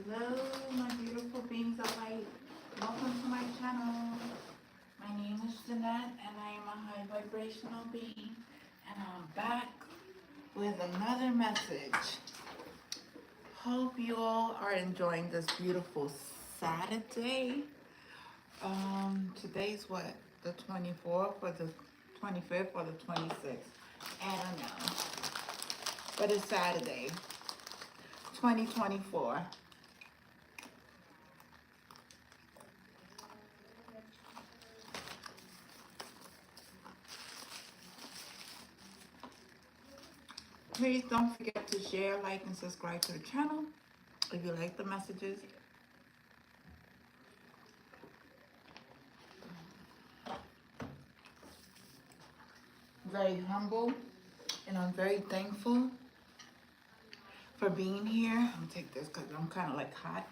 Hello, my beautiful beings of light. Welcome to my channel. My name is Jeanette, and I am a high vibrational being. And I'm back with another message. Hope you all are enjoying this beautiful Saturday. Today's what? The 24th or the 25th or the 26th? I don't know. But it's Saturday, 2024. Please don't forget to share, like, and subscribe to the channel if you like the messages. Very humble, and I'm very thankful for being here. I'm gonna take this because I'm kind of like hot.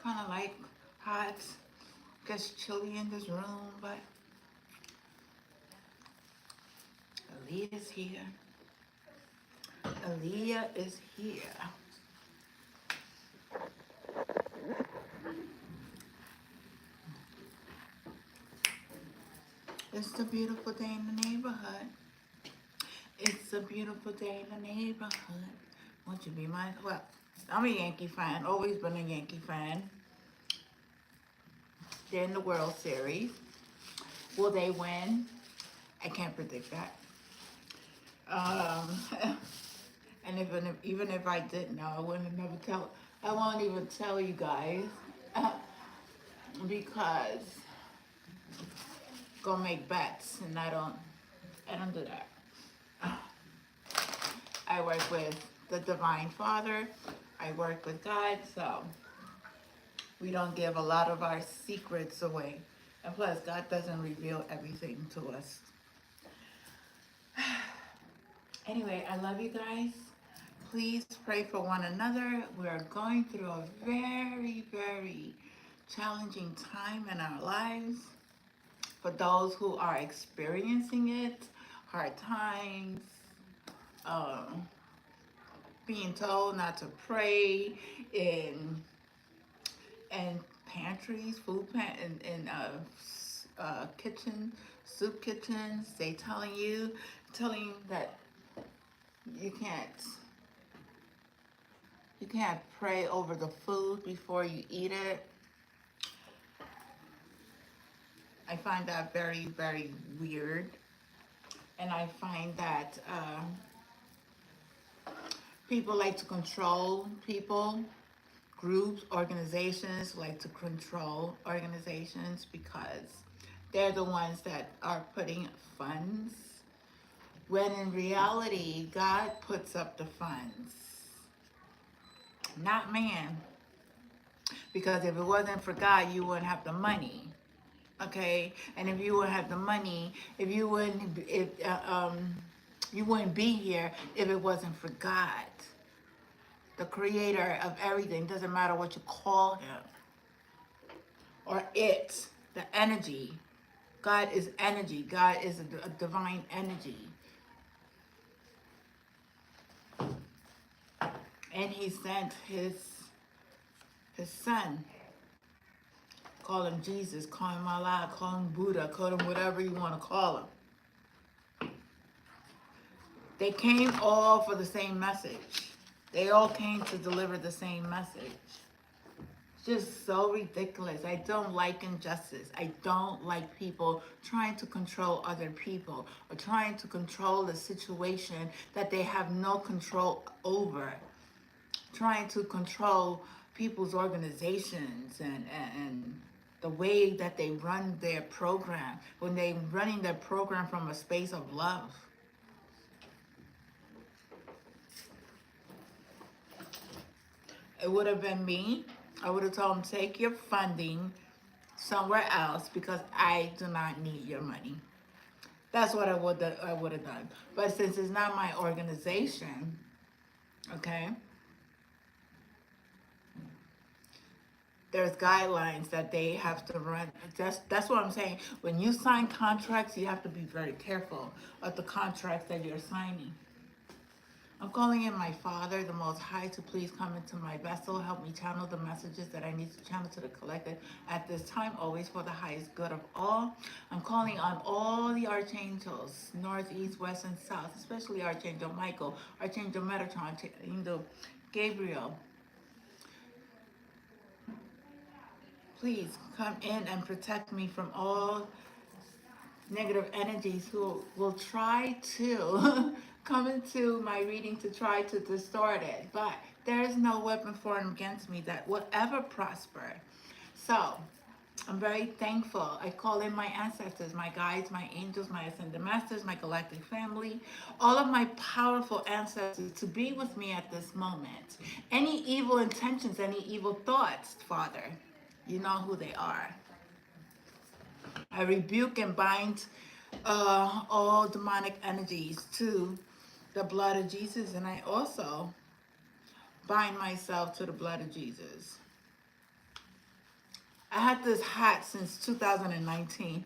Kind of like hot. Gets chilly in this room, but Aaliyah is here. Aaliyah is here. It's a beautiful day in the neighborhood. It's a beautiful day in the neighborhood. Won't you be my... Well, I'm a Yankee fan. Always been a Yankee fan. They're in the World Series. Will they win? I can't predict that. And even if I didn't know, I wouldn't never tell. I won't even tell you guys because go make bets, and I don't do that. I work with the Divine Father. I work with God, so we don't give a lot of our secrets away. And plus, God doesn't reveal everything to us. Anyway, I love you guys. Please pray for one another. We are going through a very, very challenging time in our lives. For those who are experiencing it, hard times, being told not to pray in pantries, kitchen, soup kitchens. They telling you that you can't pray over the food before you eat it. I find that very, very weird. And I find that people like to control people. Groups, organizations like to control organizations because they're the ones that are putting funds. When in reality, God puts up the funds, not man. Because if it wasn't for God, you wouldn't have the money. Okay, and if you wouldn't have the money, you wouldn't be here if it wasn't for God, the creator of everything. Doesn't matter what you call him or it, the energy. God is energy. God is a divine energy. And he sent his son. Call him Jesus, call him Allah, call him Buddha, call him whatever you want to call him. They came all for the same message. They all came to deliver the same message. It's just so ridiculous. I don't like injustice. I don't like people trying to control other people or trying to control the situation that they have no control over. Trying to control people's organizations and the way that they run their program when they're running their program from a space of love. It would have been me. I would have told them, take your funding somewhere else because I do not need your money. That's what I would have done. But since it's not my organization, okay, there's guidelines that they have to run. That's what I'm saying. When you sign contracts, you have to be very careful of the contracts that you're signing. I'm calling in my Father, the Most High, to please come into my vessel. Help me channel the messages that I need to channel to the collective at this time, always for the highest good of all. I'm calling on all the archangels, north, east, west, and south, especially Archangel Michael, Archangel Metatron, Archangel Gabriel. Please come in and protect me from all negative energies who will try to come into my reading to try to distort it. But there is no weapon formed against me that will ever prosper. So I'm very thankful. I call in my ancestors, my guides, my angels, my ascended masters, my galactic family, all of my powerful ancestors to be with me at this moment. Any evil intentions, any evil thoughts, Father, you know who they are. I rebuke and bind all demonic energies to the blood of Jesus, and I also bind myself to the blood of Jesus. I had this hat since 2019.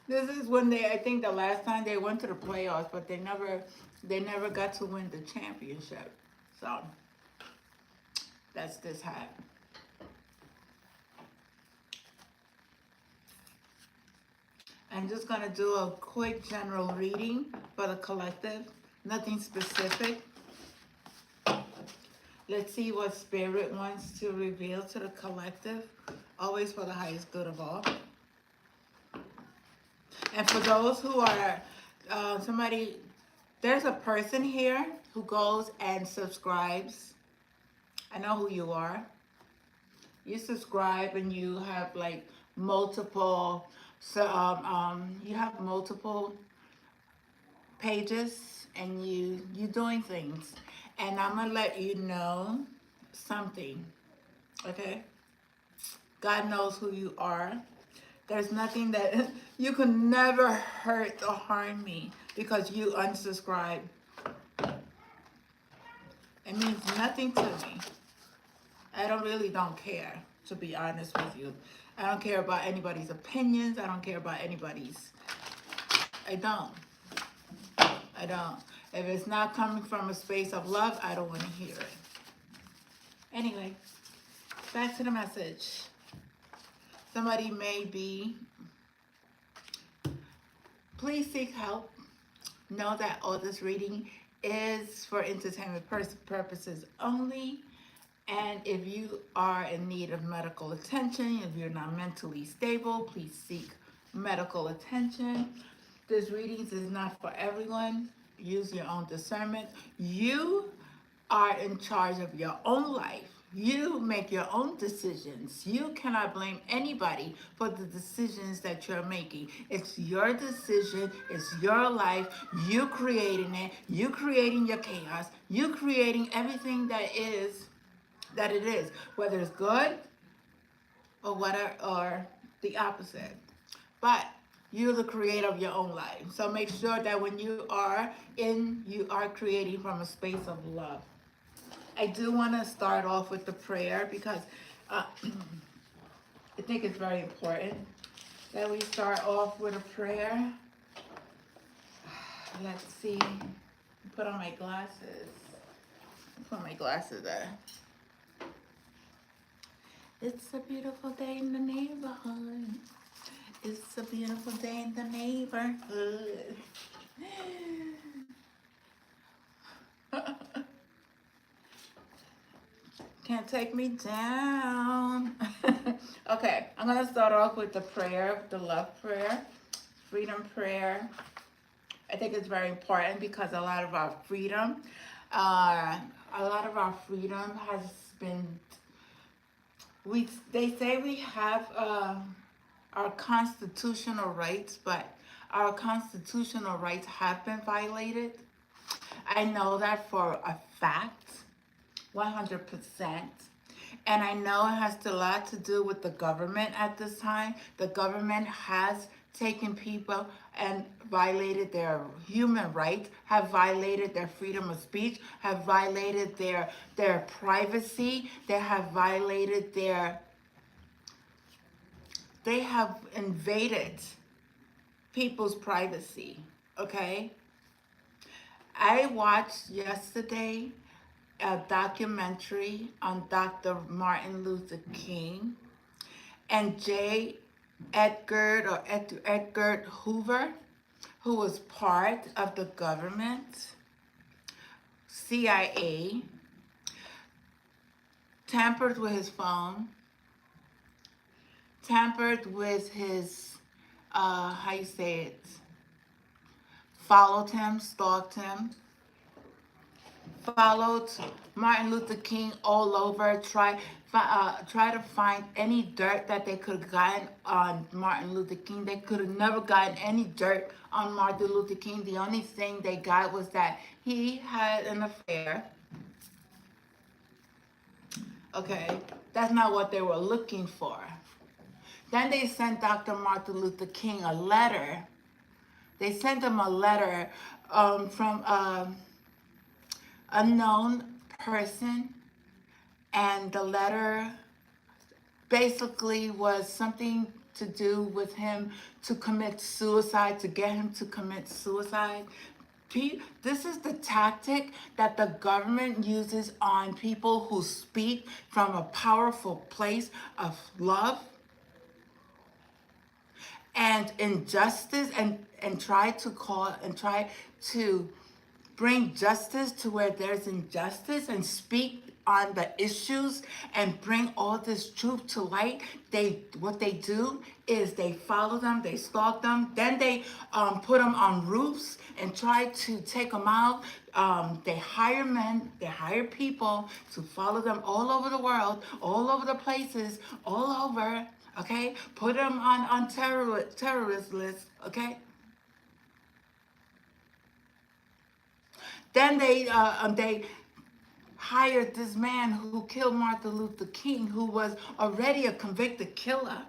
This is when I think the last time they went to the playoffs, but they never got to win the championship. So that's this hat. I'm just going to do a quick general reading for the collective, nothing specific. Let's see what Spirit wants to reveal to the collective, always for the highest good of all. And for those who are, there's a person here who goes and subscribes. I know who you are. You subscribe and you have like multiple, you have multiple pages and you doing things. And I'm gonna let you know something, okay? God knows who you are. There's nothing that you can never hurt or harm me because you unsubscribe. It means nothing to me. I don't care, to be honest with you. I don't care about anybody's opinions. I don't care about anybody's. I don't. If it's not coming from a space of love, I don't want to hear it. Anyway, back to the message. Somebody may be, please seek help. Know that all this reading is for entertainment purposes only. And if you are in need of medical attention, if you're not mentally stable, please seek medical attention. This readings is not for everyone. Use your own discernment. You are in charge of your own life. You make your own decisions. You cannot blame anybody for the decisions that you're making. It's your decision. It's your life. You creating it. You creating your chaos. You creating everything that it is, whether it's good or whatever, or the opposite. But you're the creator of your own life. So make sure that when you are creating from a space of love. I do want to start off with the prayer because I think it's very important that we start off with a prayer. Let's see. Put on my glasses. Put my glasses there. It's a beautiful day in the neighborhood. It's a beautiful day in the neighborhood. Can't take me down. Okay, I'm going to start off with the prayer, the love prayer, freedom prayer. I think it's very important because a lot of our freedom has been, they say we have our constitutional rights, but our constitutional rights have been violated. I know that for a fact, 100%. And I know it has a lot to do with the government at this time. The government has taken people and violated their human rights, have violated their freedom of speech, have violated their privacy, they have violated they have invaded people's privacy, okay? I watched yesterday a documentary on Dr. Martin Luther King and Edgar Hoover, who was part of the government, CIA, tampered with his phone, tampered with his, how you say it, followed him, stalked him, followed Martin Luther King all over, try to find any dirt that they could have gotten on Martin Luther King. They could have never gotten any dirt on Martin Luther King. The only thing they got was that he had an affair. Okay, that's not what they were looking for. Then they sent Dr. Martin Luther King a letter. They sent him a letter from unknown person, and the letter basically was something to do with him to commit suicide, to get him to commit suicide. This is the tactic that the government uses on people who speak from a powerful place of love and injustice, and try to bring justice to where there's injustice, and speak on the issues and bring all this truth to light. What they do is they follow them, they stalk them, then they put them on roofs and try to take them out. They hire men, they hire people to follow them all over the world, all over the places, all over. Okay, put them on terrorist lists. Okay. Then they hired this man who killed Martin Luther King, who was already a convicted killer,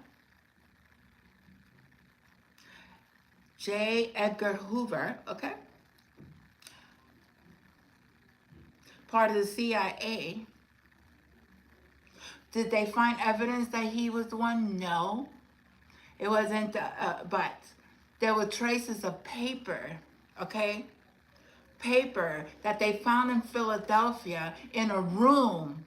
J. Edgar Hoover, okay, part of the CIA. Did they find evidence that he was the one? No, it wasn't, but there were traces of paper, okay, paper that they found in Philadelphia in a room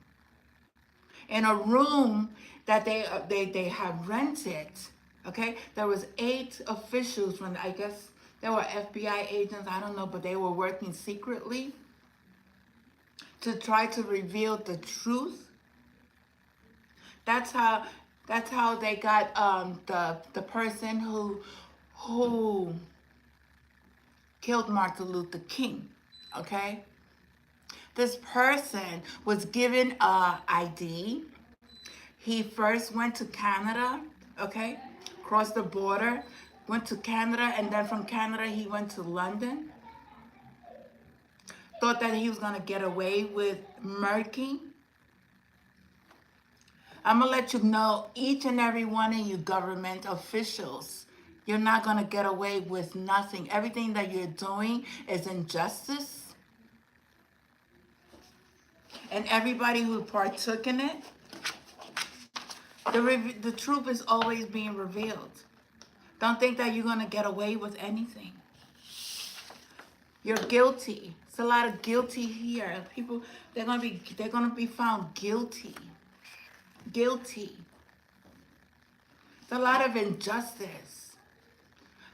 that they had rented. Okay, there was 8 officials from, I guess they were FBI agents, I don't know, but they were working secretly to try to reveal the truth. That's how they got the person who killed Martin Luther King. Okay, this person was given a ID. He first went to Canada, okay, crossed the border, went to Canada, and then from Canada he went to London. Thought that he was gonna get away with murking. I'm gonna let you know, each and every one of you government officials, you're not gonna get away with nothing. Everything that you're doing is injustice. And everybody who partook in it, the truth is always being revealed. Don't think that you're gonna get away with anything. You're guilty. It's a lot of guilty here. People, they're gonna be found guilty. Guilty. It's a lot of injustice.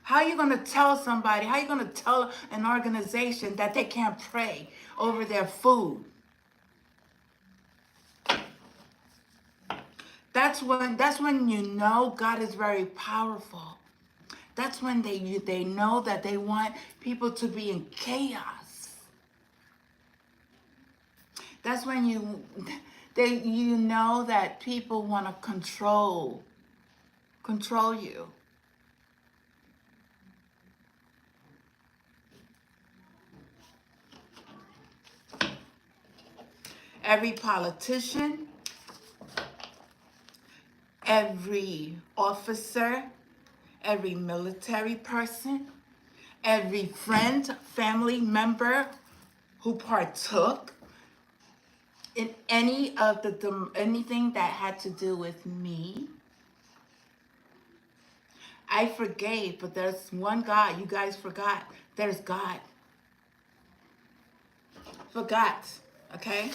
How are you gonna tell somebody? How are you gonna tell an organization that they can't pray over their food? That's when you know God is very powerful. That's when they know that they want people to be in chaos. That's when you know that people want to control you. Every politician, every officer, every military person, every friend, family member who partook in anything that had to do with me, I forgave. But there's one God. You guys forgot. There's God. forgot, okay?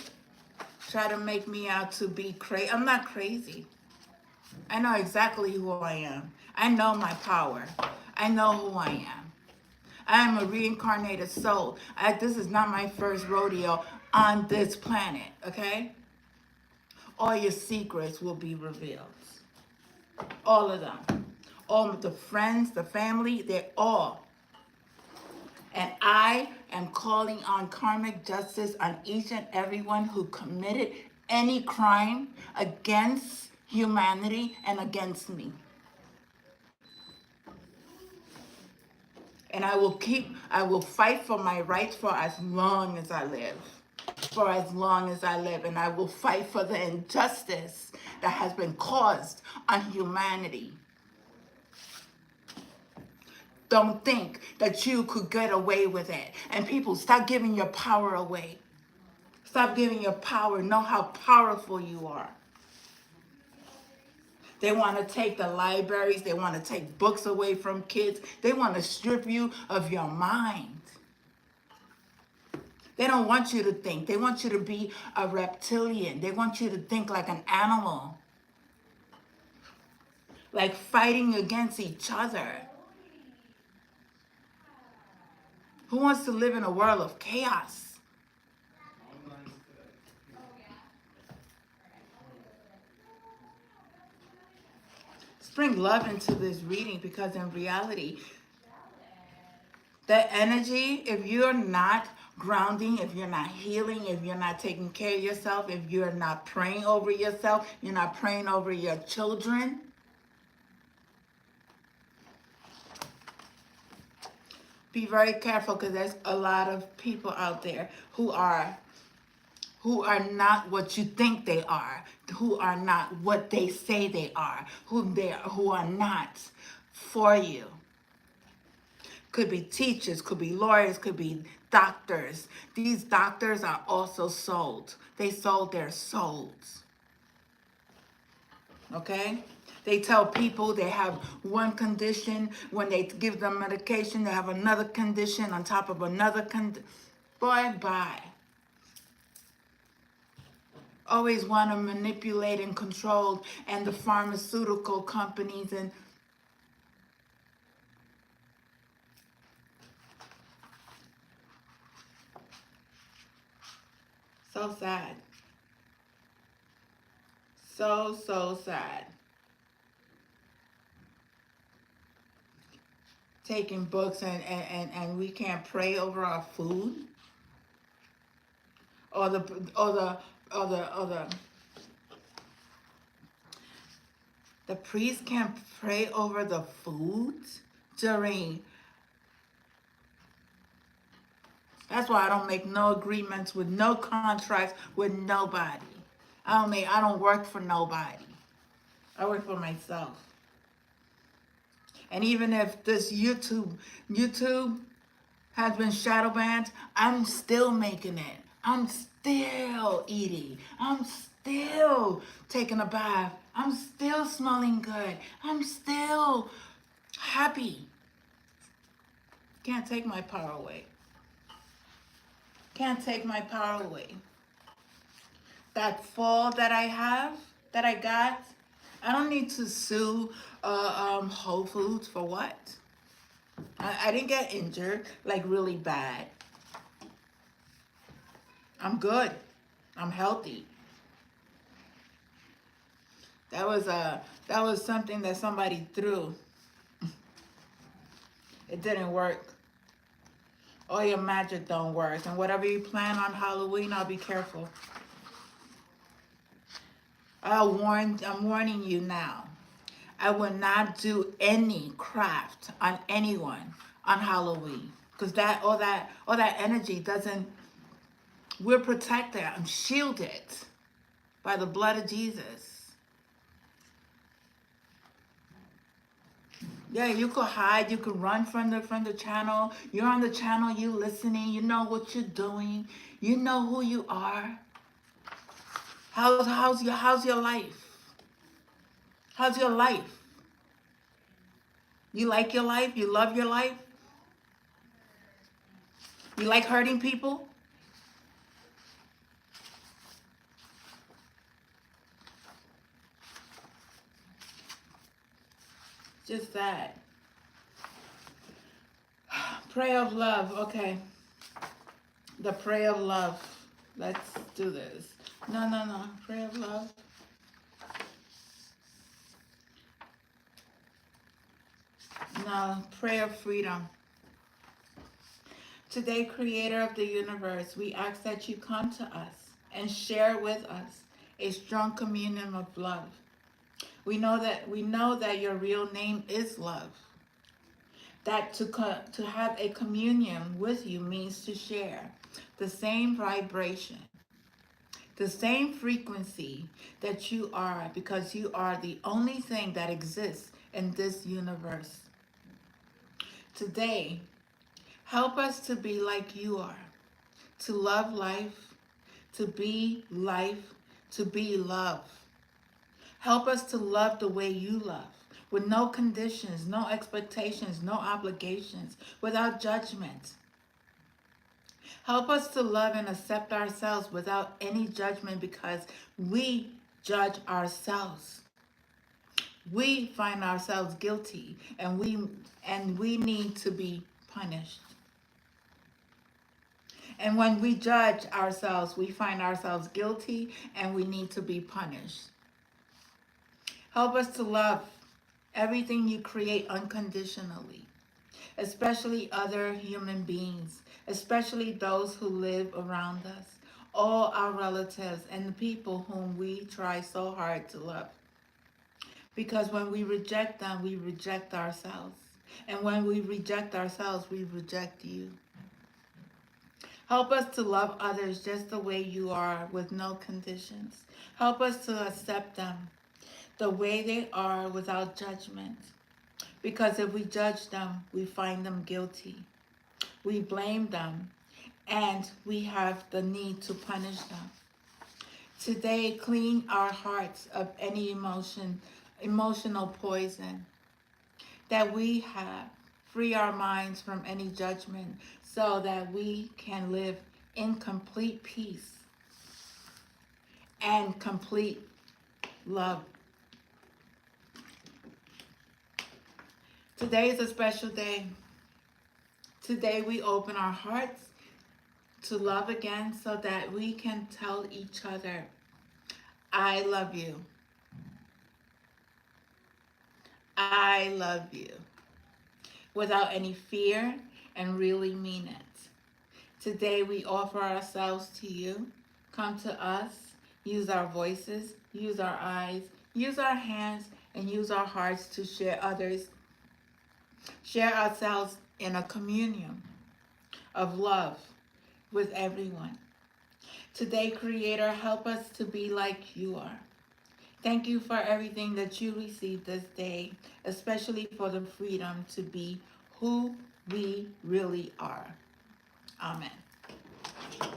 Try to make me out to be crazy. I'm not crazy. I know exactly who I am. I know my power. I know who I am. I am a reincarnated soul. This is not my first rodeo on this planet, okay? All your secrets will be revealed. All of them. All of the friends, the family, they're all. And I am calling on karmic justice on each and everyone who committed any crime against humanity and against me. And I will fight for my rights for as long as I live. For as long as I live. And I will fight for the injustice that has been caused on humanity. Don't think that you could get away with it. And people, stop giving your power away. Stop giving your power. Know how powerful you are. They want to take the libraries. They want to take books away from kids. They want to strip you of your mind. They don't want you to think. They want you to be a reptilian. They want you to think like an animal. Like fighting against each other. Who wants to live in a world of chaos? Bring love into this reading, because in reality, the energy, if you're not grounding, if you're not healing, if you're not taking care of yourself, if you're not praying over yourself, you're not praying over your children, be very careful, because there's a lot of people out there who are not what you think they are, who are not what they say they are, who are not for you. Could be teachers, could be lawyers, could be doctors. These doctors are also sold. They sold their souls. Okay? They tell people they have one condition. When they give them medication, they have another condition on top of another condition. Boy, bye. Always want to manipulate and control, and the pharmaceutical companies and so sad. So sad. Taking books and we can't pray over our food. Or the priest can't pray over the food during. That's why I don't make no agreements with no contracts with nobody. I don't work for nobody. I work for myself. And even if this YouTube has been shadow banned, I'm still making it. I'm still eating. I'm still taking a bath. I'm still smelling good. I'm still happy. Can't take my power away. Can't take my power away. That fall that I got, I don't need to sue Whole Foods for what? I didn't get injured, like really bad. I'm good. I'm healthy. That was something that somebody threw. It didn't work. All your magic don't work. And whatever you plan on Halloween, I'll be careful. I'm warning you now. I will not do any craft on anyone on Halloween. Because all that energy doesn't. We're protected. I'm shielded by the blood of Jesus. Yeah, you could hide. You could run from the channel. You're on the channel. You listening. You know what you're doing. You know who you are. How's your life? How's your life? You like your life? You love your life? You like hurting people? Just that. Prayer of love. Okay. The prayer of love. Let's do this. No. Prayer of love. No. Prayer of freedom. Today, Creator of the universe, we ask that you come to us and share with us a strong communion of love. We know that your real name is love. That to have a communion with you means to share the same vibration, the same frequency that you are, because you are the only thing that exists in this universe. Today, help us to be like you are, to love life, to be life, to be love. Help us to love the way you love, with no conditions, no expectations, no obligations, without judgment. Help us to love and accept ourselves without any judgment, because we judge ourselves. We find ourselves guilty, and we need to be punished. And when we judge ourselves, we find ourselves guilty and we need to be punished. Help us to love everything you create unconditionally, especially other human beings, especially those who live around us, all our relatives and the people whom we try so hard to love. Because when we reject them, we reject ourselves. And when we reject ourselves, we reject you. Help us to love others just the way you are, with no conditions. Help us to accept them the way they are without judgment. Because if we judge them, we find them guilty. We blame them, and we have the need to punish them. Today, clean our hearts of any emotional poison that we have. Free our minds from any judgment so that we can live in complete peace and complete love. Today is a special day. Today we open our hearts to love again so that we can tell each other, I love you. I love you. Without any fear, and really mean it. Today we offer ourselves to you. Come to us. Use our voices, use our eyes, use our hands, and use our hearts to share others. Share ourselves in a communion of love with everyone. Today, Creator, help us to be like you are. Thank you for everything that you received this day, especially for the freedom to be who we really are. Amen.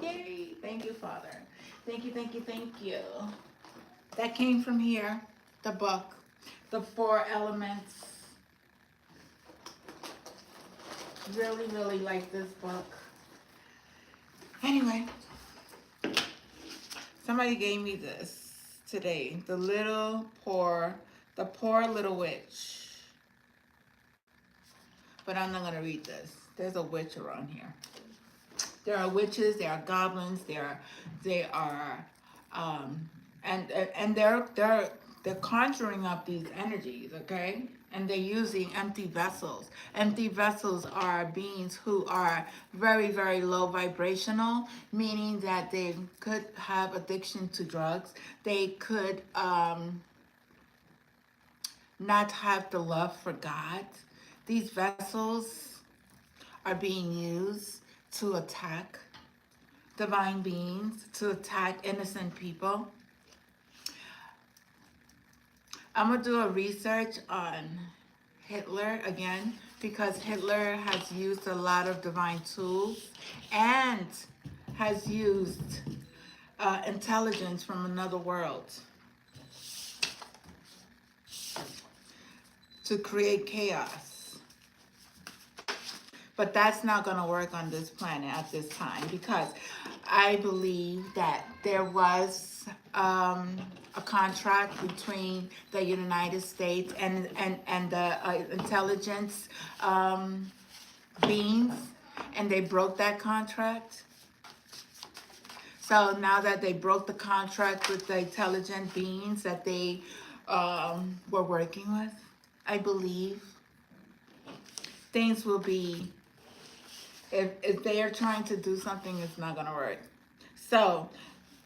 Yay! Thank you, Father. Thank you, thank you, thank you. That came from here, the book, The Four Elements. Really, really like this book. Anyway, somebody gave me this today. The Poor Little Witch. But I'm not gonna read this. There's a witch around here. There are witches. There are goblins. And they're conjuring up these energies. Okay, and they're using empty vessels. Empty vessels are beings who are very, very low vibrational, meaning that they could have addiction to drugs. They could not have the love for God. These vessels are being used to attack divine beings, to attack innocent people. I'm going to do a research on Hitler again, because Hitler has used a lot of divine tools and has used intelligence from another world to create chaos. But that's not going to work on this planet at this time, because I believe that there was a a contract between the United States and the intelligence beings, and they broke that contract. So now that they broke the contract with the intelligent beings that they were working with, I believe things will be, if they are trying to do something, it's not going to work. So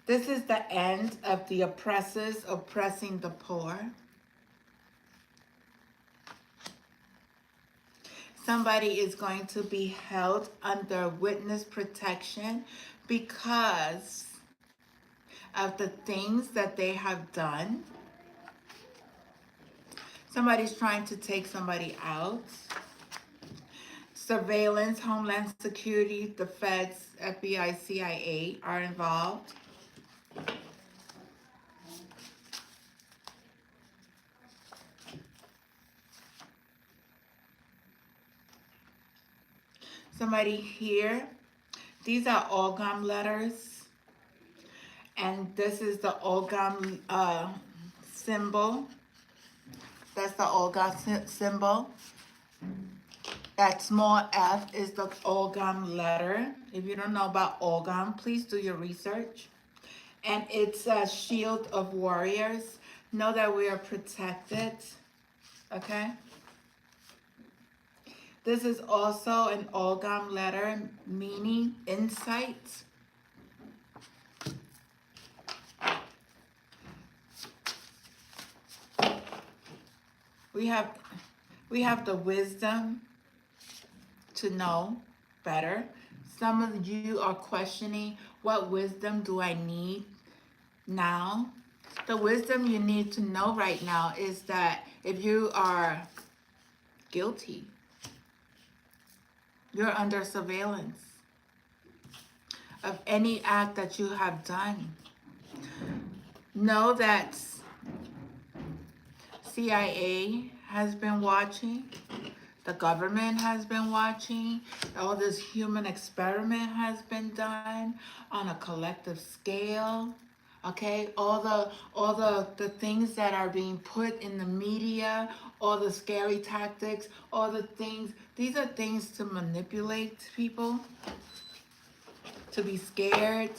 this is the end of the oppressors oppressing the poor. Somebody is going to be held under witness protection because of the things that they have done. Somebody's trying to take somebody out. Surveillance, Homeland Security, the feds, FBI, CIA are involved. Somebody here, these are Ogam letters, and this is the Ogam symbol. That's the Ogam symbol. That small f is the Ogam letter. If you don't know about Ogam, please do your research. And it's a shield of warriors. Know that we are protected, okay? This is also an Ogam letter, meaning insight. We have the wisdom to know better. Some of you are questioning, what wisdom do I need now? The wisdom you need to know right now is that if you are guilty, you're under surveillance of any act that you have done. Know that CIA has been watching. The government has been watching. All this human experiment has been done on a collective scale. Okay, all the things that are being put in the media, all the scary tactics, all the things, these are things to manipulate people, to be scared.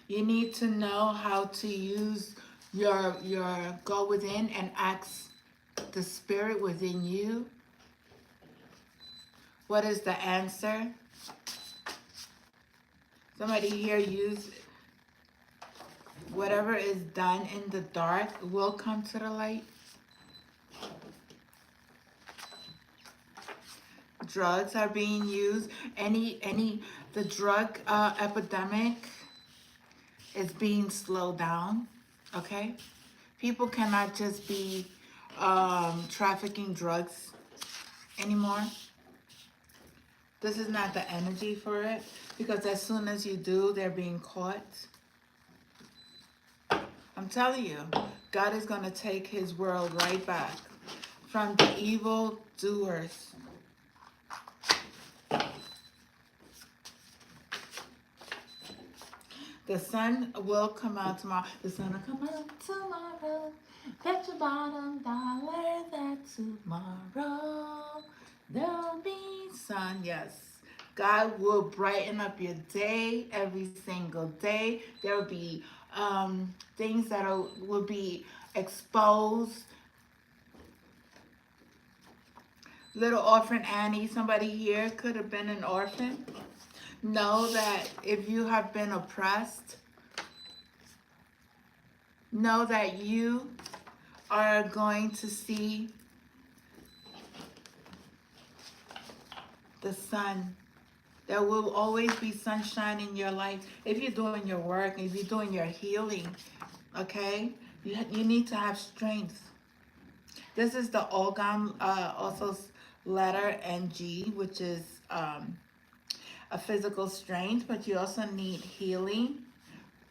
You need to know how to use your go within and ask the spirit within you. What is the answer? Somebody here use whatever is done in the dark will come to the light. Drugs are being used. The drug epidemic is being slowed down. Okay, people cannot just be trafficking drugs anymore. This is not the energy for it, because as soon as you do, they're being caught. I'm telling you, God is going to take his world right back from the evil doers. The sun will come out tomorrow. The sun will come out tomorrow. Bet your bottom dollar that tomorrow there'll be sun. Yes. God will brighten up your day every single day. There will be things that will be exposed. Little orphan Annie, somebody here could have been an orphan. Know that if you have been oppressed, know that you are going to see the sun. There will always be sunshine in your life if you're doing your work, if you're doing your healing, okay? You need to have strength. This is the Ogam, also letter NG, which is a physical strength, but you also need healing.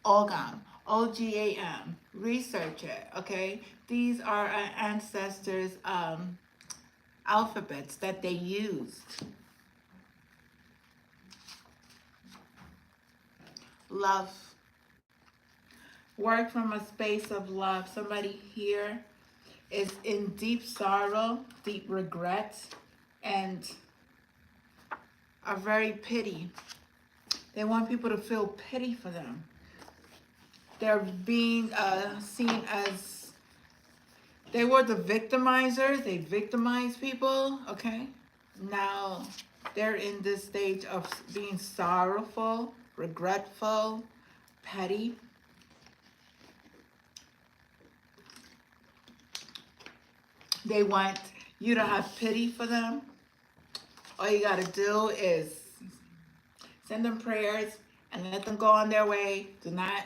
Ogam, O-G-A-M, research it, okay? These are our ancestors' alphabets that they used. Love. Work from a space of love. Somebody here is in deep sorrow, deep regret, and are very pity. They want people to feel pity for them. They're being seen as, they were the victimizers. They victimized people, okay? Now they're in this stage of being sorrowful, regretful, petty. They want you to have pity for them. All you got to do is send them prayers and let them go on their way. Do not,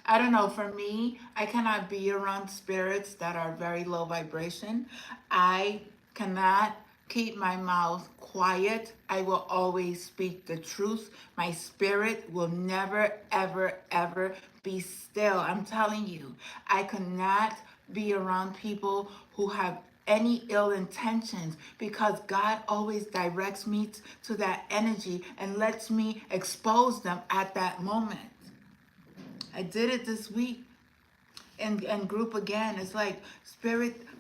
I don't know, for me, I cannot be around spirits that are very low vibration. I cannot keep my mouth quiet. I will always speak the truth. My spirit will never, ever, ever be still. I'm telling you, I cannot be around people who have any ill intentions, because God always directs me to that energy and lets me expose them at that moment. I did it this week and group again. It's like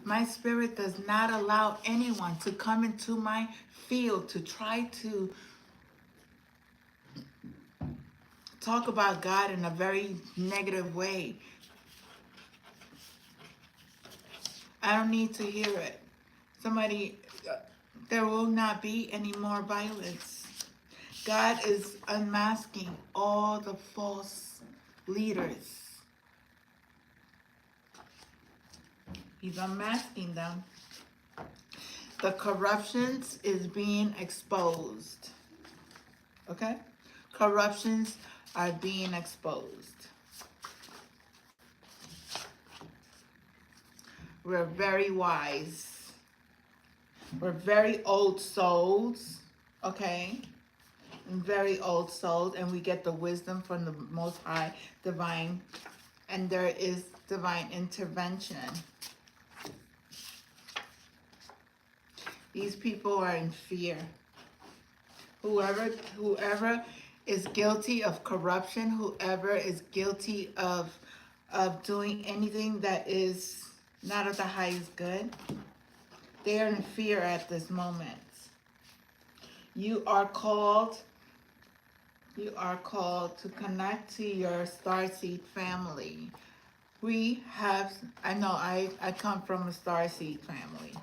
my spirit does not allow anyone to come into my field to try to talk about God in a very negative way. I don't need to hear it. There will not be any more violence. God is unmasking all the false leaders. He's unmasking them. The corruptions is being exposed. Okay? Corruptions are being exposed. We're very wise. We're very old souls. Okay? Very old souls. And we get the wisdom from the Most High, divine. And there is divine intervention. These people are in fear. Whoever is guilty of corruption, whoever is guilty of doing anything that is not of the highest good, they are in fear at this moment. You are called to connect to your starseed family. I come from a starseed family.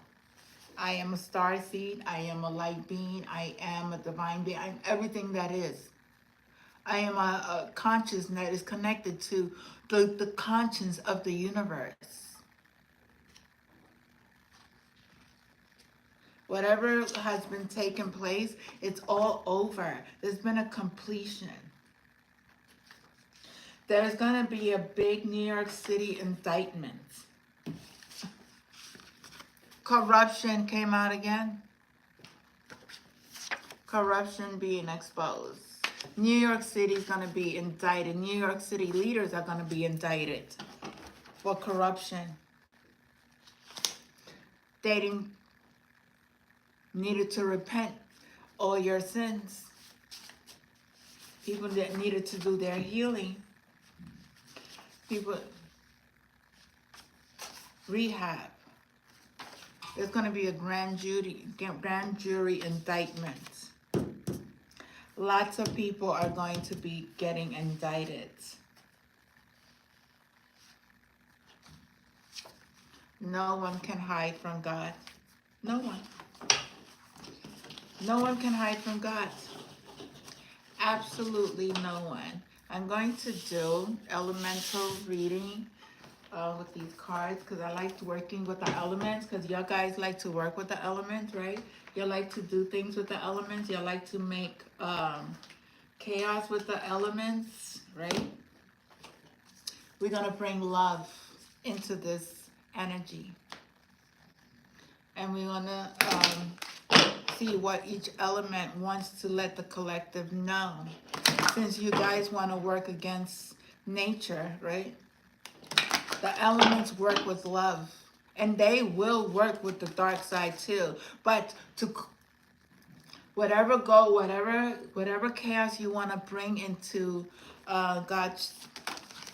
I am a starseed. I am a light being. I am a divine being. I'm everything that is. I am a conscious that is connected to the conscience of the universe. Whatever has been taking place, it's all over. There's been a completion. There's going to be a big New York City indictment. Corruption came out again. Corruption being exposed. New York City is going to be indicted. New York City leaders are going to be indicted for corruption. They needed to repent all your sins. People that needed to do their healing. People, rehab. There's going to be a grand jury indictment. Lots of people are going to be getting indicted. No one can hide from God. No one. No one can hide from God. Absolutely no one. I'm going to do elemental reading with these cards, because I like working with the elements, because y'all guys like to work with the elements, right? You like to do things with the elements. You like to make chaos with the elements, right? We're going to bring love into this energy. And we're going to see what each element wants to let the collective know. Since you guys want to work against nature, right? The elements work with love, and they will work with the dark side too. But to whatever chaos you want to bring into God's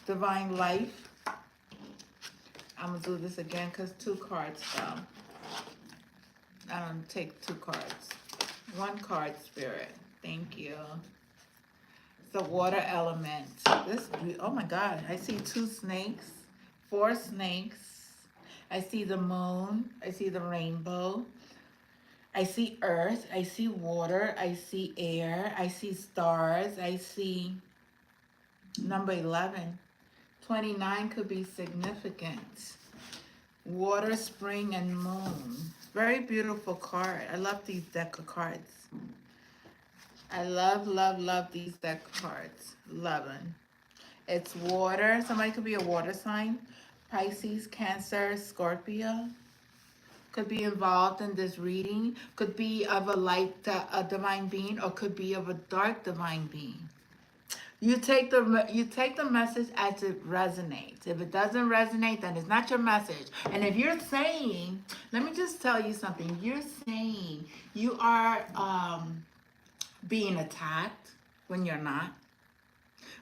divine life. I'm gonna do this again because 2 cards fell. I don't take 2 cards. 1 card, Spirit. Thank you. The water element. Oh my God, I see 2 snakes, 4 snakes. I see the moon. I see the rainbow. I see earth. I see water. I see air. I see stars. I see number 11. 29 could be significant. Water, spring, and moon. Very beautiful card. I love these deck of cards. I love, love, love these deck of cards. 11. It's water. Somebody could be a water sign. Pisces, Cancer, Scorpio. Could be involved in this reading. Could be of a light, a divine being, or could be of a dark divine being. You take the message as it resonates. If it doesn't resonate, then it's not your message. And if you're saying, let me just tell you something. You're saying you are being attacked when you're not.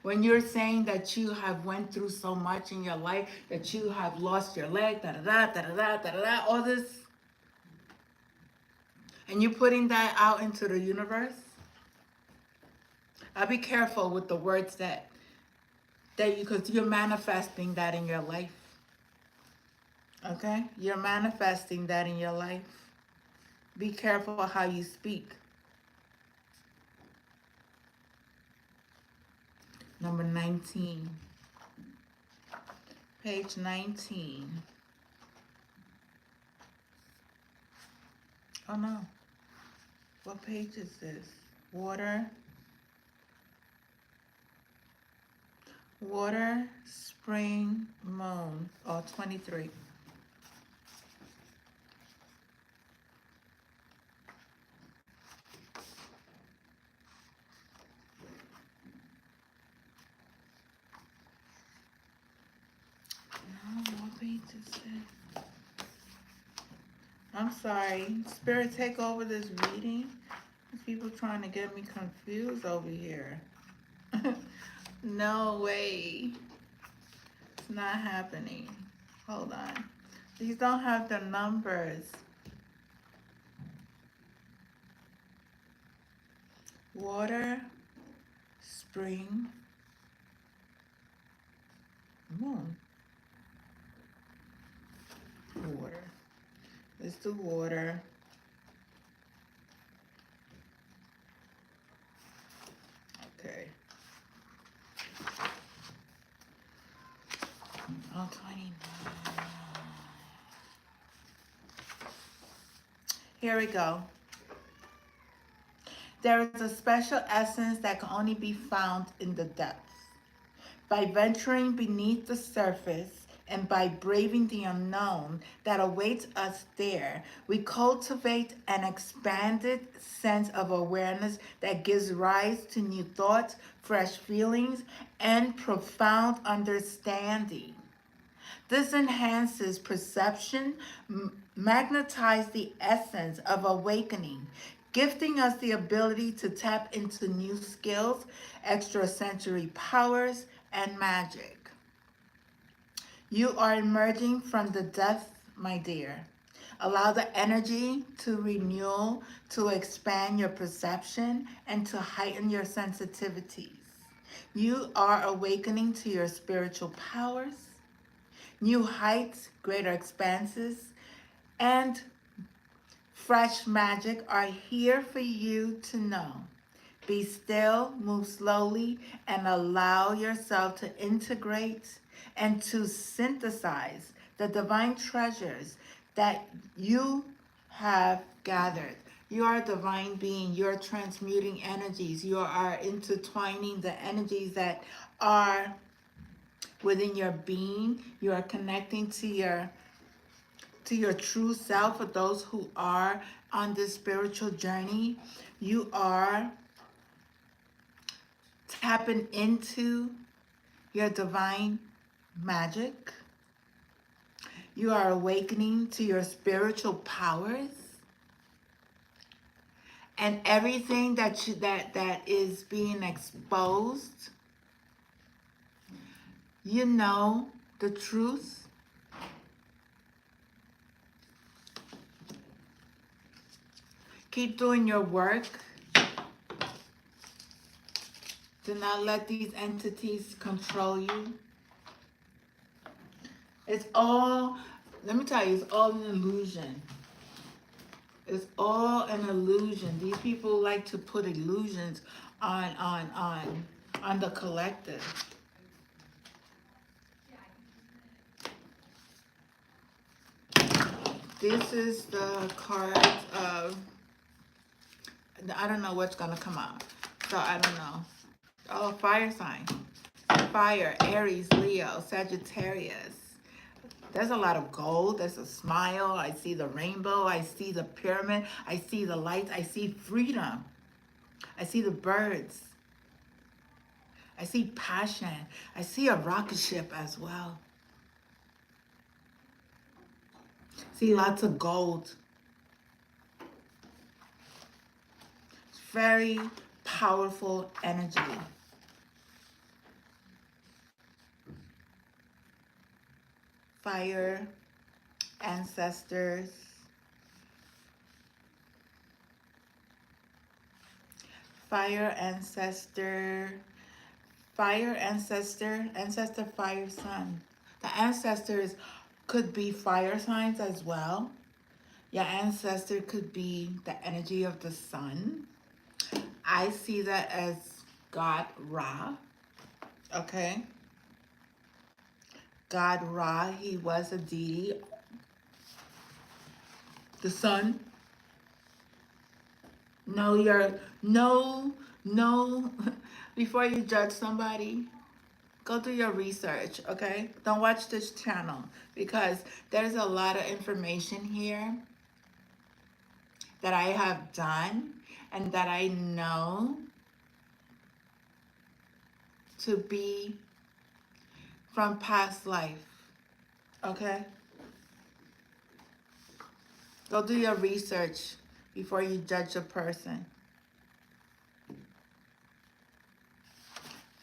When you're saying that you have went through so much in your life, that you have lost your leg, all this, and you're putting that out into the universe, I'll be careful with the words that because you're manifesting that in your life. Okay? You're manifesting that in your life. Be careful how you speak. Number 19. Page 19. Oh no. What page is this? Water. Water, spring, moon. Oh, 23. No, what page is it? I'm sorry. Spirit, take over this reading. These people trying to get me confused over here. No way. It's not happening. Hold on. These don't have the numbers. Water, spring, moon. Water. Let's do water. Okay. Oh, 29. Here we go. There is a special essence that can only be found in the depths. By venturing beneath the surface and by braving the unknown that awaits us there, we cultivate an expanded sense of awareness that gives rise to new thoughts, fresh feelings, and profound understanding. This enhances perception, magnetizes the essence of awakening, gifting us the ability to tap into new skills, extrasensory powers, and magic. You are emerging from the depths, my dear. Allow the energy to renew, to expand your perception, and to heighten your sensitivities. You are awakening to your spiritual powers. New heights, greater expanses, and fresh magic are here for you to know. Be still, move slowly, and allow yourself to integrate and to synthesize the divine treasures that you have gathered. You are a divine being. You're transmuting energies. You are intertwining the energies that are within your being. You are connecting to your true self. For those who are on this spiritual journey, you are tapping into your divine magic. You are awakening to your spiritual powers, and everything that is being exposed You know the truth. Keep doing your work. Do not let these entities control you. It's all, let me tell you, it's all an illusion. It's all an illusion. These people like to put illusions on the collective. This is the cards of, I don't know what's gonna come out. So I don't know. Oh, fire sign. Fire, Aries, Leo, Sagittarius. There's a lot of gold. There's a smile. I see the rainbow. I see the pyramid. I see the lights. I see freedom. I see the birds. I see passion. I see a rocket ship as well. See lots of gold. It's very powerful energy. Fire, ancestors. Fire, ancestor. Fire, ancestor. Ancestor, fire, sun. The ancestors could be fire signs as well. Your ancestor could be the energy of the sun. I see that as God Ra. Okay. God Ra, he was a deity. The sun. No, before you judge somebody, go do your research, okay? Don't watch this channel because there's a lot of information here that I have done and that I know to be from past life, okay? Go do your research before you judge a person.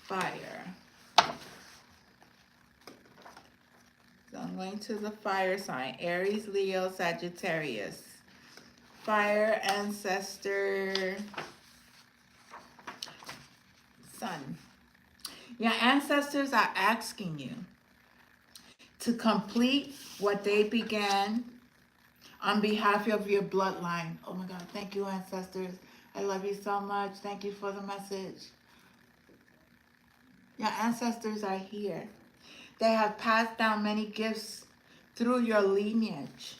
Fire. So I'm going to the fire sign. Aries, Leo, Sagittarius. Fire, ancestor, sun. Your ancestors are asking you to complete what they began on behalf of your bloodline. Oh my God, thank you, ancestors. I love you so much. Thank you for the message. Your ancestors are here. They have passed down many gifts through your lineage.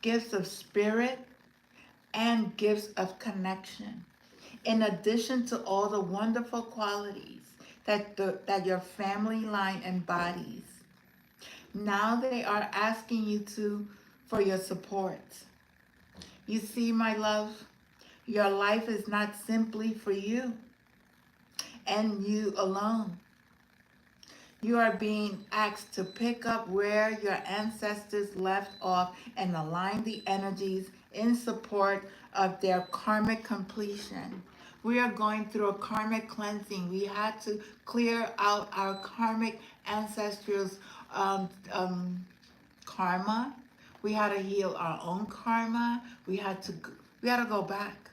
Gifts of spirit and gifts of connection. In addition to all the wonderful qualities that your family line embodies. Now they are asking you for your support. You see, my love, your life is not simply for you and you alone. You are being asked to pick up where your ancestors left off and align the energies in support of their karmic completion. We are going through a karmic cleansing. We had to clear out our karmic ancestors' karma. We had to heal our own karma. We had to go back.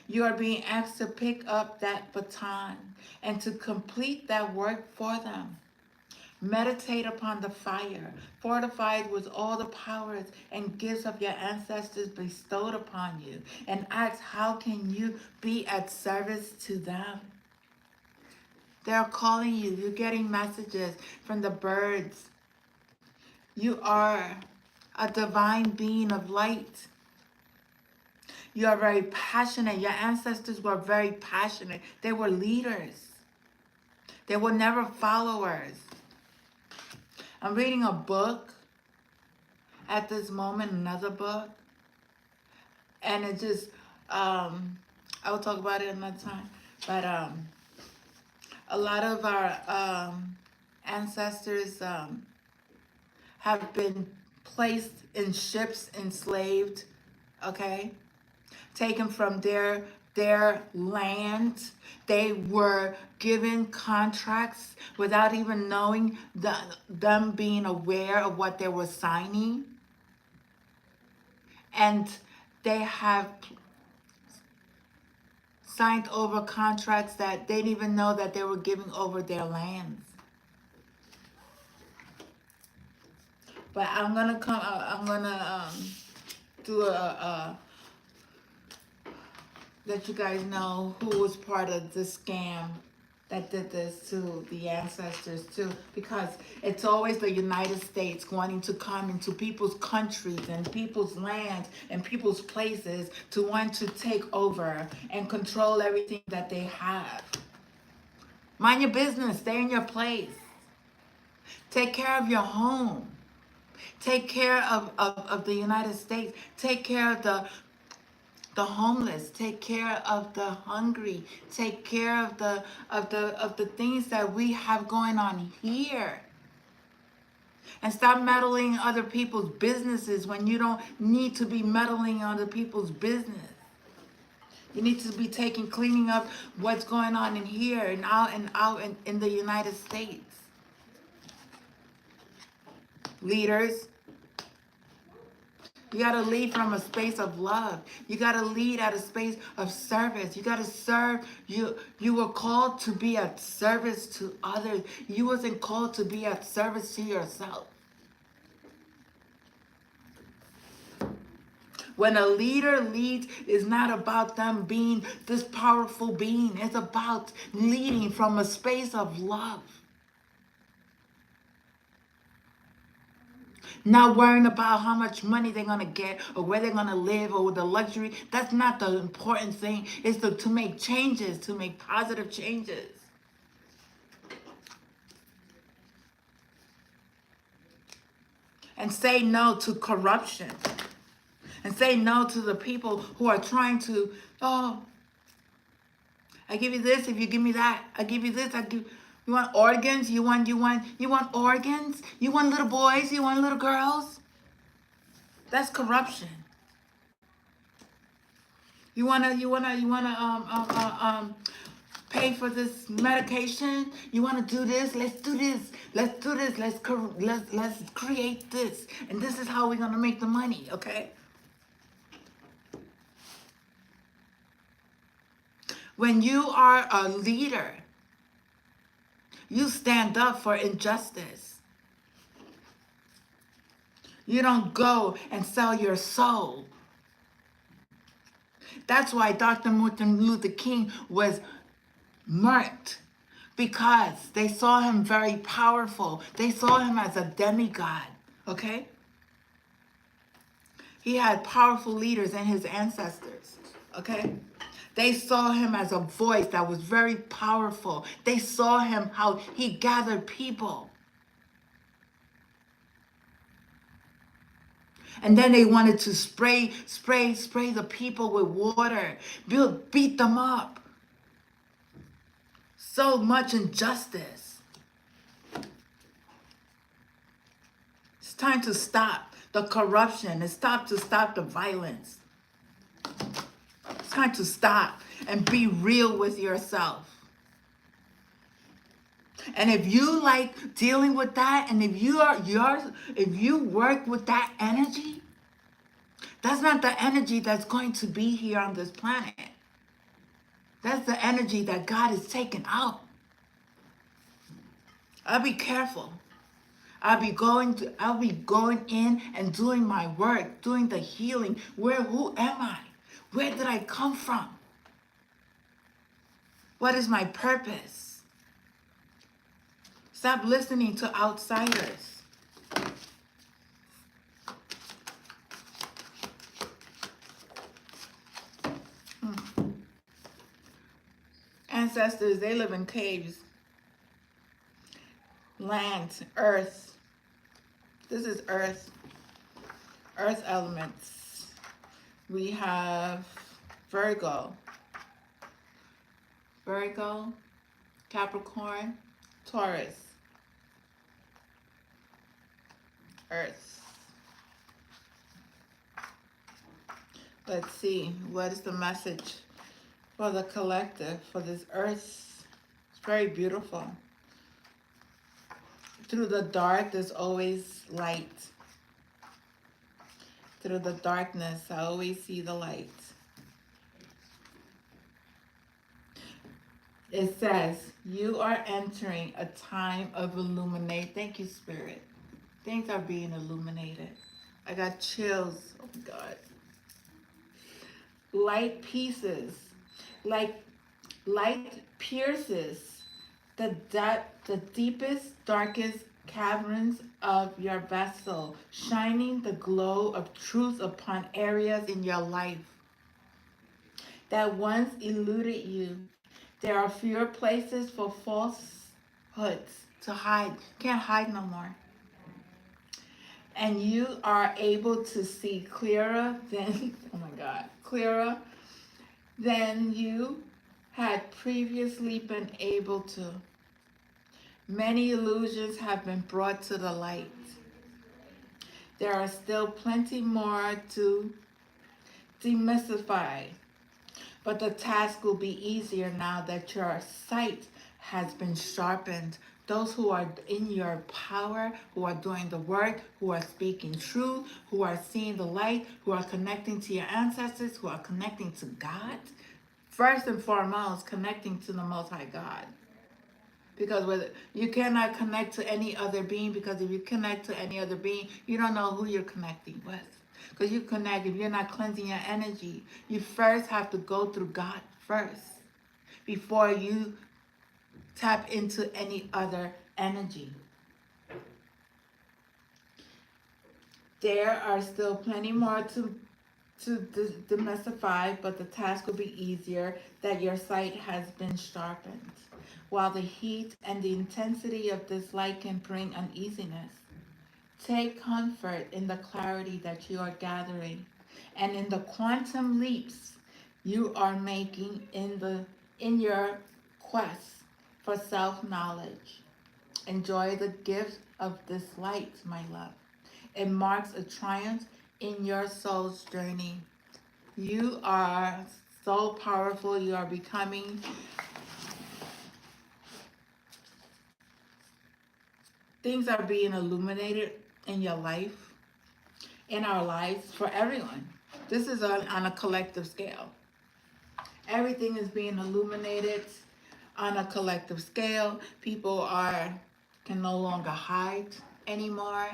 You are being asked to pick up that baton and to complete that work for them. Meditate upon the fire, fortified with all the powers and gifts of your ancestors bestowed upon you, and ask, how can you be at service to them? They're calling you. You're getting messages from the birds. You are a divine being of light. You are very passionate. Your ancestors were very passionate. They were leaders. They were never followers. I'm reading a book at this moment, another book. And it just, I will talk about it another time. But a lot of our ancestors have been placed in ships, enslaved, okay? Taken from their their land. They were given contracts without even knowing them being aware of what they were signing. And they have signed over contracts that they didn't even know that they were giving over their lands. But I'm gonna do a let you guys know who was part of the scam that did this to the ancestors too, because it's always the United States wanting to come into people's countries and people's lands and people's places to want to take over and control everything that they have. Mind your business, stay in your place. Take care of your home. Take care of the United States. Take care of the homeless. Take care of the hungry. Take care of the things that we have going on here. And stop meddling in other people's businesses when you don't need to be meddling in other people's business. You need to be cleaning up what's going on in here and out in the United States. Leaders, you got to lead from a space of love. You got to lead at a space of service. You got to serve. You were called to be at service to others. You wasn't called to be at service to yourself. When a leader leads, it's not about them being this powerful being. It's about leading from a space of love. Not worrying about how much money they're going to get or where they're going to live or the luxury. That's not the important thing. It's to make changes, to make positive changes. And say no to corruption. And say no to the people who are trying to, oh, I give you this if you give me that. I give you this, you want organs? You want organs? You want little boys? You want little girls? That's corruption. You wanna pay for this medication? You wanna do this? Let's do this. Let's do this. Let's create this. And this is how we're gonna make the money, okay? When you are a leader, you stand up for injustice. You don't go and sell your soul. That's why Dr. Martin Luther King was murked, because they saw him very powerful. They saw him as a demigod, okay? He had powerful leaders and his ancestors, okay? They saw him as a voice that was very powerful. They saw him how he gathered people. And then they wanted to spray the people with water, beat them up. So much injustice. It's time to stop the corruption. It's time to stop the violence. It's time to stop and be real with yourself. And if you like dealing with that, and if you work with that energy, that's not the energy that's going to be here on this planet. That's the energy that God is taking out. I'll be careful. I'll be going in and doing my work, doing the healing. Who am I? Where did I come from? What is my purpose? Stop listening to outsiders. Ancestors, they live in caves. Land, earth. This is earth. Earth elements. We have Virgo, Capricorn, Taurus, Earth. Let's see, what is the message for the collective, for this earth. It's very beautiful. Through the dark, there's always light. Through the darkness, I always see the light. It says, you are entering a time of illuminate. Thank you, Spirit. Things are being illuminated. I got chills. Oh, my God. Light pieces. Like light pierces the deepest, darkest caverns of your vessel, shining the glow of truth upon areas in your life that once eluded you. There are fewer places for falsehoods to hide. Can't hide no more. And you are able to see clearer than, oh my God, clearer than you had previously been able to. Many illusions have been brought to the light. There are still plenty more to demystify, but the task will be easier now that your sight has been sharpened. Those who are in your power, who are doing the work, who are speaking truth, who are seeing the light, who are connecting to your ancestors, who are connecting to God. First and foremost, connecting to the Most High God. Because you cannot connect to any other being, because if you connect to any other being, you don't know who you're connecting with. Because you connect, if you're not cleansing your energy, you first have to go through God first before you tap into any other energy. There are still plenty more to demystify, but the task will be easier that your sight has been sharpened. While the heat and the intensity of this light can bring uneasiness, take comfort in the clarity that you are gathering and in the quantum leaps you are making in your quest for self-knowledge. Enjoy the gift of this light, my love. It marks a triumph in your soul's journey. You are so powerful. You are becoming. Things are being illuminated in your life, in our lives, for everyone. This is on a collective scale. Everything is being illuminated on a collective scale. People can no longer hide anymore.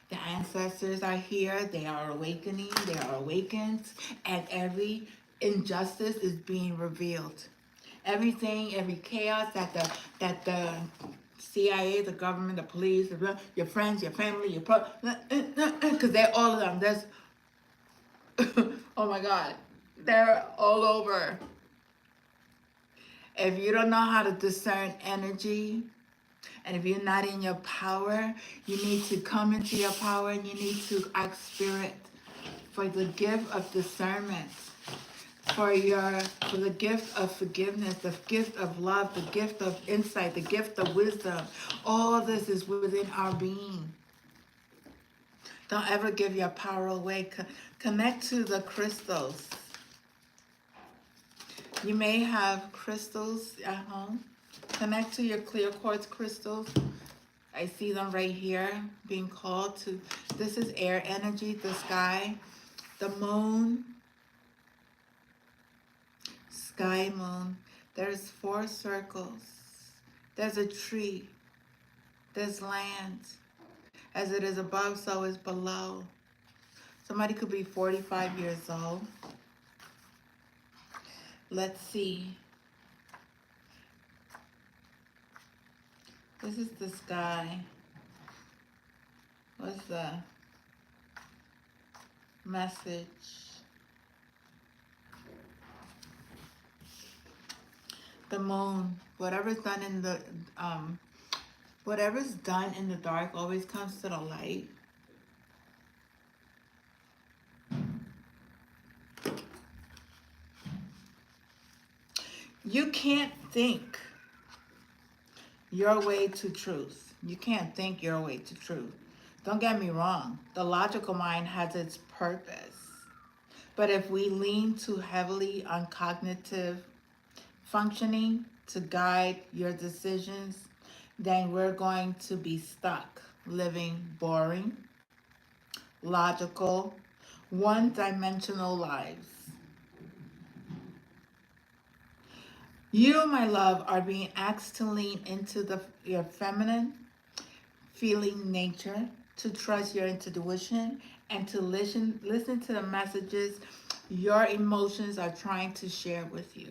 The ancestors are here. They are awakening. They are awakened. And every injustice is being revealed. Everything, every chaos that the CIA, the government, the police, your friends, your family, because they're all of them. There's, oh my God, they're all over. If you don't know how to discern energy, and if you're not in your power, you need to come into your power, and you need to ask Spirit for the gift of discernment, for the gift of forgiveness, the gift of love, the gift of insight, the gift of wisdom. All this is within our being. Don't ever give your power away. Connect to the crystals. You may have crystals at home. Connect to your clear quartz crystals. I see them right here being called to. This is air energy, the sky, the moon, sky, moon. There's 4 circles. There's a tree. There's land. As it is above, so is below. Somebody could be 45 years old. Let's see. This is the sky. What's the message? The moon. Whatever's done in the whatever's done in the dark always comes to the light. You can't think your way to truth. You can't think your way to truth. Don't get me wrong. The logical mind has its purpose. But if we lean too heavily on cognitive functioning to guide your decisions, then we're going to be stuck living boring, logical, one-dimensional lives. You, my love, are being asked to lean into your feminine feeling nature, to trust your intuition, and to listen to the messages your emotions are trying to share with you.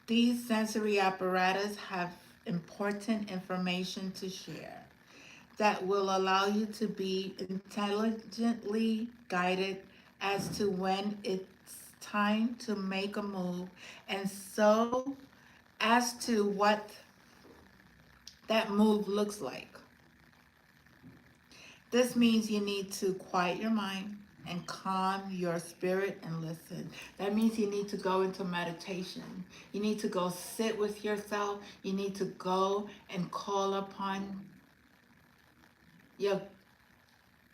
These sensory apparatus have important information to share that will allow you to be intelligently guided as to when it's time to make a move, and so as to what that move looks like. This means you need to quiet your mind and calm your spirit and listen. That means you need to go into meditation. You need to go sit with yourself. You need to go and call upon your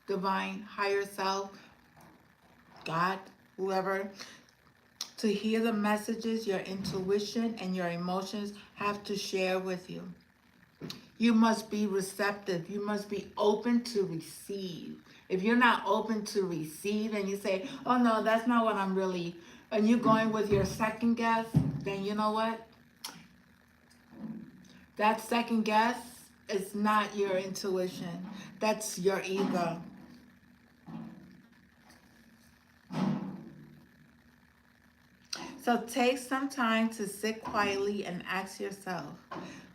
divine higher self, God, whoever, to hear the messages your intuition and your emotions have to share with you. You must be receptive. You must be open to receive. If you're not open to receive and you say, oh no, that's not what I'm really, and you're going with your second guess, then you know what? That second guess is not your intuition. That's your ego. So take some time to sit quietly and ask yourself,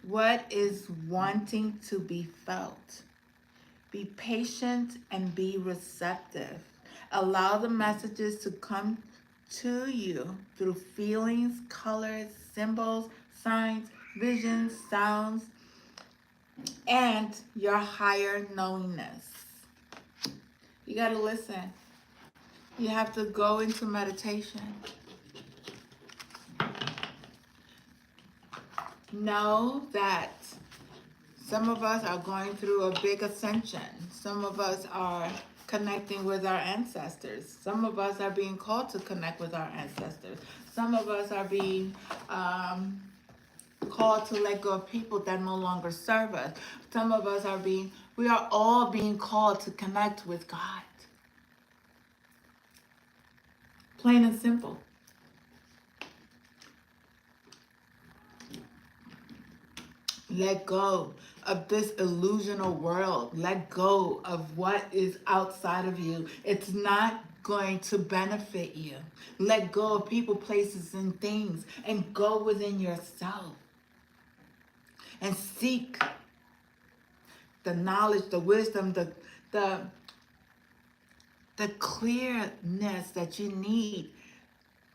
what is wanting to be felt? Be patient and be receptive. Allow the messages to come to you through feelings, colors, symbols, signs, visions, sounds, and your higher knowingness. You got to listen. You have to go into meditation. Know that some of us are going through a big ascension. Some of us are connecting with our ancestors. Some of us are being called to connect with our ancestors. Some of us are being called to let go of people that no longer serve us. Some of us are we are all being called to connect with God. Plain and simple. Let go of this illusional world. Let go of what is outside of you. It's not going to benefit you. Let go of people, places, and things, and go within yourself and seek the knowledge, the wisdom, the clearness that you need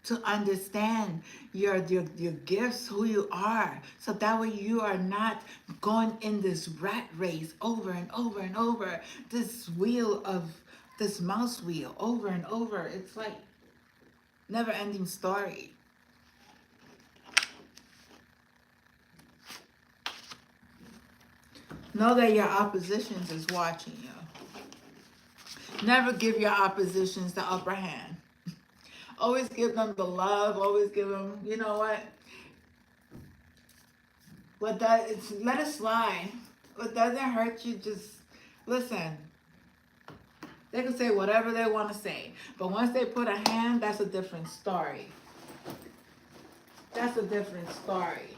to understand your gifts, who you are, so that way you are not going in this rat race over and over and over, this mouse wheel over and over. It's like never ending story. Know that your oppositions is watching you. Never give your oppositions the upper hand. Always give them the love. Always give them, you know what? Let it slide. What doesn't hurt you, just listen. They can say whatever they want to say. But once they put a hand, that's a different story. That's a different story.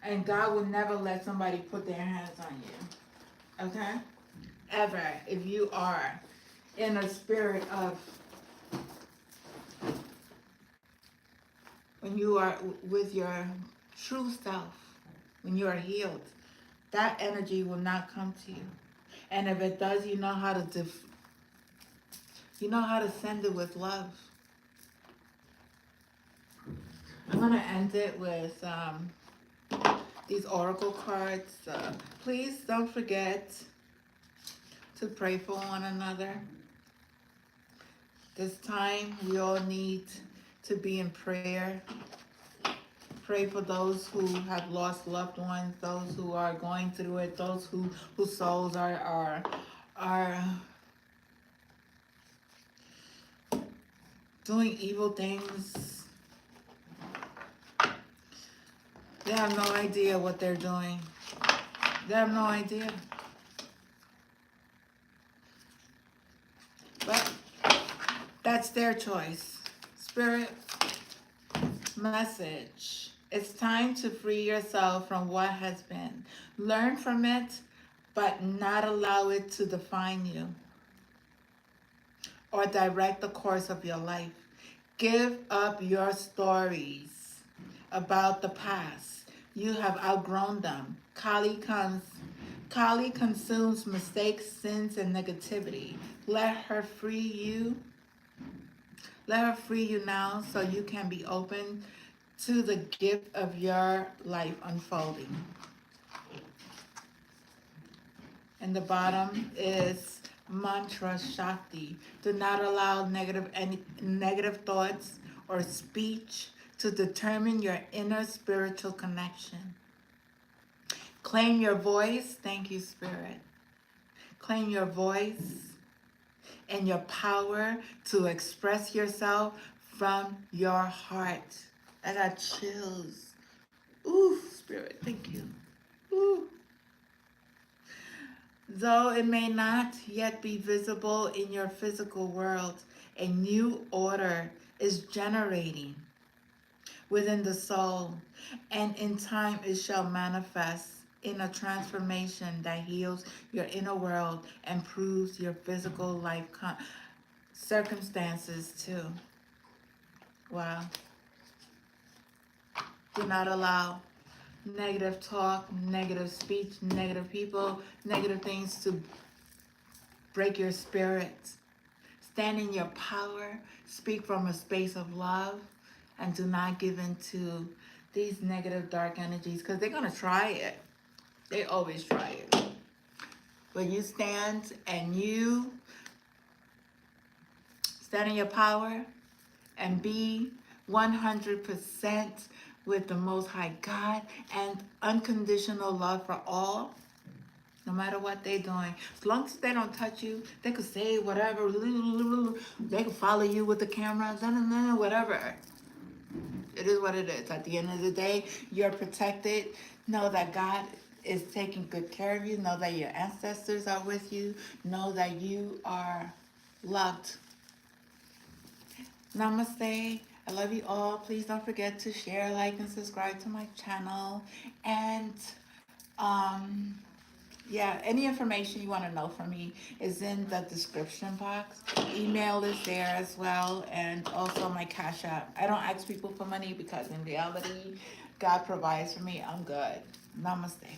And God will never let somebody put their hands on you. Okay? Ever. If you are in a spirit of, when you are with your true self, when you are healed, that energy will not come to you. And if it does, you know how to send it with love. I'm gonna end it with these oracle cards. Please don't forget to pray for one another. This time we all need to be in prayer. Pray for those who have lost loved ones, those who are going through it, those whose souls are doing evil things. They have no idea what they're doing. They have no idea. But that's their choice. Spirit message. It's time to free yourself from what has been. Learn from it, but not allow it to define you or direct the course of your life. Give up your stories about the past. You have outgrown them. Kali consumes mistakes, sins, and negativity. Let her free you. Let her free you now so you can be open to the gift of your life unfolding. And the bottom is mantra Shakti. Do not allow any negative thoughts or speech to determine your inner spiritual connection. Claim your voice. Thank you, Spirit. Claim your voice and your power to express yourself from your heart. I got chills. Ooh, Spirit, thank you. Ooh. Though it may not yet be visible in your physical world, a new order is generating within the soul, and in time it shall manifest in a transformation that heals your inner world and improves your physical life circumstances too. Wow. Do not allow negative talk, negative speech, negative people, negative things to break your spirit. Stand in your power, speak from a space of love, and do not give in to these negative dark energies, because they're going to try it. They always try it. But you stand and you stand in your power and be 100% with the Most High God and unconditional love for all, no matter what they're doing. As long as they don't touch you, they could say whatever, they could follow you with the camera, whatever. It is what it is. At the end of the day, you're protected. Know that God is taking good care of you. Know that your ancestors are with you. Know that you are loved. Namaste. I love you all. Please don't forget to share, like, and subscribe to my channel. And yeah, any information you want to know from me is in the description box. Email is there as well, and also my Cash App. I don't ask people for money because in reality, God provides for me. I'm good. Namaste.